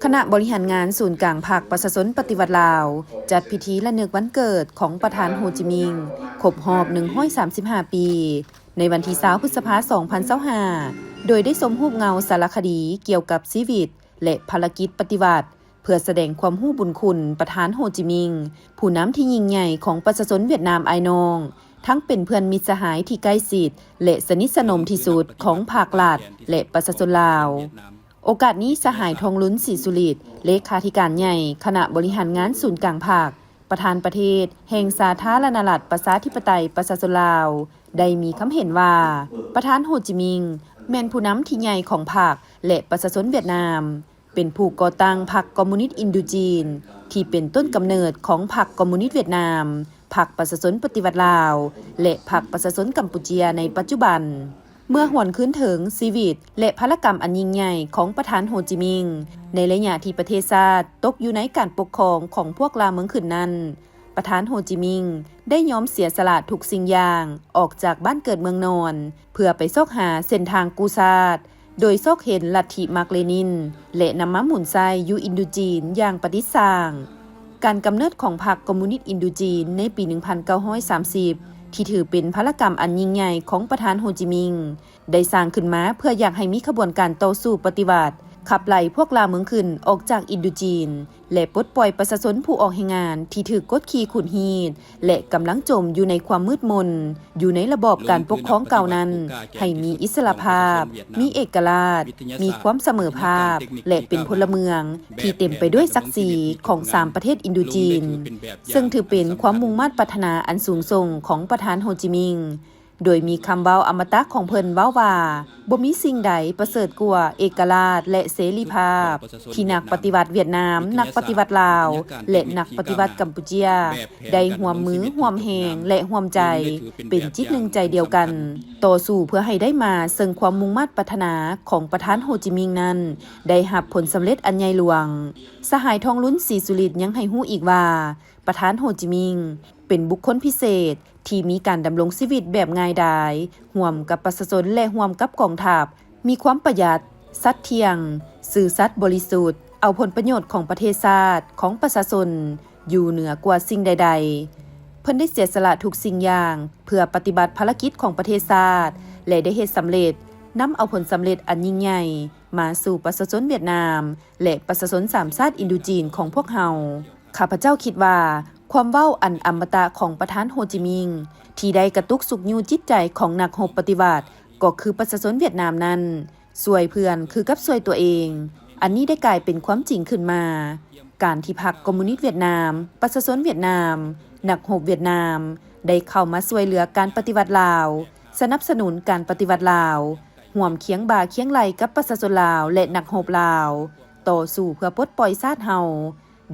คณะบริหารงานศูนย์กลางภาคประชาชนปฏิวัติลาวจัดพิธีระลึกวันเกิดของประธานโฮจิมินห์ครบรอบ135 ปี ในวันที่20 พฤษภาคม 2025 โดยได้สมรูปเงาสารคดีเกี่ยวกับชีวิตและภารกิจปฏิวัติเพื่อแสดงความรู้บุญคุณประธานโฮจิมินห์ผู้นำที่ยิ่งใหญ่ของประชาชนเวียดนามอ้ายน้องทั้งเป็นเพื่อนมิตรสหายที่ใกล้ชิดและสนิทสนมที่สุดของภาครัฐและประชาชนลาวโอกาสนี้สหายทองลุ้นศรีสุริตเลขาธิการใหญ่คณะบริหารงานศูนย์กลางภาคประธานประเทศแห่งสาธารณรัฐประชาธิปไตยประชาชนลาวได้มีคำเห็นว่าประธานโฮจิมินห์แม่นผู้นำที่ใหญ่ของภาคและประชาชนเวียดนามเป็นผู้ก่อตั้งพรรคคอมมิวนิสต์อินโดจีนที่เป็นต้นกำเนิดของพรรคคอมมิวนิสต์เวียดนามพรรคประชาชนปฏิวัติลาวและพรรคประชาชนกัมพูชีในปัจจุบันเมื่อหวนคืนถึงชีวิตและพลกรรมอันยิ่งใหญ่ของประธานโฮจิมินห์ในระยะที่ประเทศชาติตกอยู่ในการปกครองของพวกลาเมืองขึ้นนั้นประธานโฮจิมินห์ได้ยอมเสียสละทุกสิ่งอย่างออกจากบ้านเกิดเมืองนอนเพื่อไปซอกหาเส้นทางกู้ชาติโดยซอกเห็นลัทธิมาร์กเลนินและนำมาหมุนไซอยู่อินโดจีนอย่างประดิษฐ์สร้างการกำเนิดของพรรคคอมมิวนิสต์อินโดจีนในปี 1930 ที่ถือเป็นพลกรรมอันยิ่งใหญ่ของประธานโฮจิมินห์ได้สร้างขึ้นมาเพื่ออยากให้มีขบวนการต่อสู้ปฏิวัติขับไล่พวกลาเมืองขึ้นออกจากอินโดจีนและปลดปล่อยประชาชนผู้ออกแรงงานที่ถูกกดขี่ข่มหีดและกำลังจมอยู่ในความมืดมนอยู่ในระบอบการปกครองเก่านั้นให้มีอิสรภาพมีเอกราชมีความเสมอภาพและเป็นพลเมืองที่เต็มไปด้วยศักดิ์ศรีของ3ประเทศอินโดจีนซึ่งถือเป็นความมุ่งมั่นปรารถนาอันสูงส่งของประธานโฮจิมินห์โดยมีคำเว้าอมตะของเพิ่นเว้าว่าบ่มีสิ่งใดประเสริฐกว่าเอกราชและเสรีภาพที่นักปฏิวัติเวียดนามนักปฏิวัติลาวและนักปฏิวัติกัมพูชีได้ร่วมมือร่วมแรงและร่วมใจเป็นจิตหนึ่งใจเดียวกันต่อสู้เพื่อให้ได้มาซึ่งความมุ่งมั่นปรารถนาของประธานโฮจิมินห์นั้นได้รับผลสำเร็จอันใหญ่หลวงสหายทองลุ้นศรีสุริตยังให้ฮู้อีกว่าประธานโฮจิมินห์เป็นบุคคลพิเศษที่มีการดำรงชีวิตแบบง่ายดายร่วมกับประชาชนและร่วมกับกองทัพมีความประหยัดสัตย์เที่ยงซื่อสัตย์บริสุทธิ์เอาผลประโยชน์ของประเทศชาติของประชาชนอยู่เหนือกว่าสิ่งใดๆเพิ่นได้เสียสละทุกสิ่งอย่างเพื่อปฏิบัติภารกิจของประเทศชาติและได้เฮ็ดสำเร็จนำเอาผลสำเร็จอันยิ่งใหญ่มาสู่ประชาชนเวียดนามและประชาชน3ชาติอินโดจีนของพวกเฮาข้าพเจ้าคิดว่าความเว้าอันอมตะของประธานโฮจิมินห์ที่ได้กระตุกสุกยูจิตใจของนักรบปฏิวัติก็คือประชาชนเวียดนามนั้นสวยเพื่อนคือกับสวยตัวเองอันนี้ได้กลายเป็นความจริงขึ้นมาการที่พรรคคอมมิวนิสต์เวียดนามประชาชนเวียดนามนักรบเวียดนามได้เข้ามาช่วยเหลือการปฏิวัติลาวสนับสนุนการปฏิวัติลาวร่วมเคียงบ่าเคียงไหลกับประชาชนลาวและนักรบลาวต่อสู้เพื่อปลดปล่อยชาติเฮา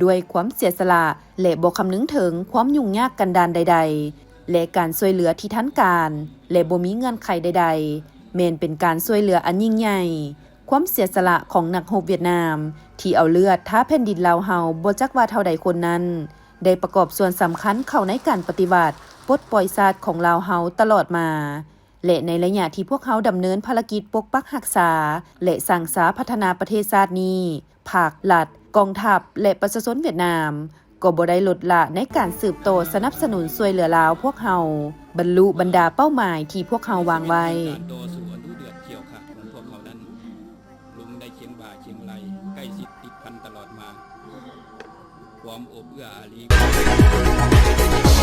ด้วยความเสียสละและบ่คำนึงถึงความยุ่งยากกันดารใดๆและการช่วยเหลือที่ทันการและบ่มีเงื่อนไขใดๆแม้นเป็นการช่วยเหลืออันยิ่งใหญ่ความเสียสละของนักรบเวียดนามที่เอาเลือดท้าแผ่นดินลาวเฮาบ่จักว่าเท่าใดคนนั้นได้ประกอบส่วนสำคัญเข้าในการปฏิบัติปลดปล่อยชาติของลาวเฮาตลอดมาและในระยะที่พวกเขาดำเนินภารกิจปกปักรักษาและสร้างสรรค์พัฒนาประเทศชาตินี้ภาครัฐกองทัพและประชาชนเวียดนามก็บ่ได้ลดละในการสืบโตสนับสนุนช่วยเหลือลาวพวกเฮาบรรลุบรรดาเป้าหมายที่พวกเฮาวางไว้ต่อสู้อันดุเดือดเกี่ยวขัดของพวกเขานั้นลุงได้เคียงบ่าเคียงไหลใกล้ชิดติดพันตลอดมาความอบเอื้ออารี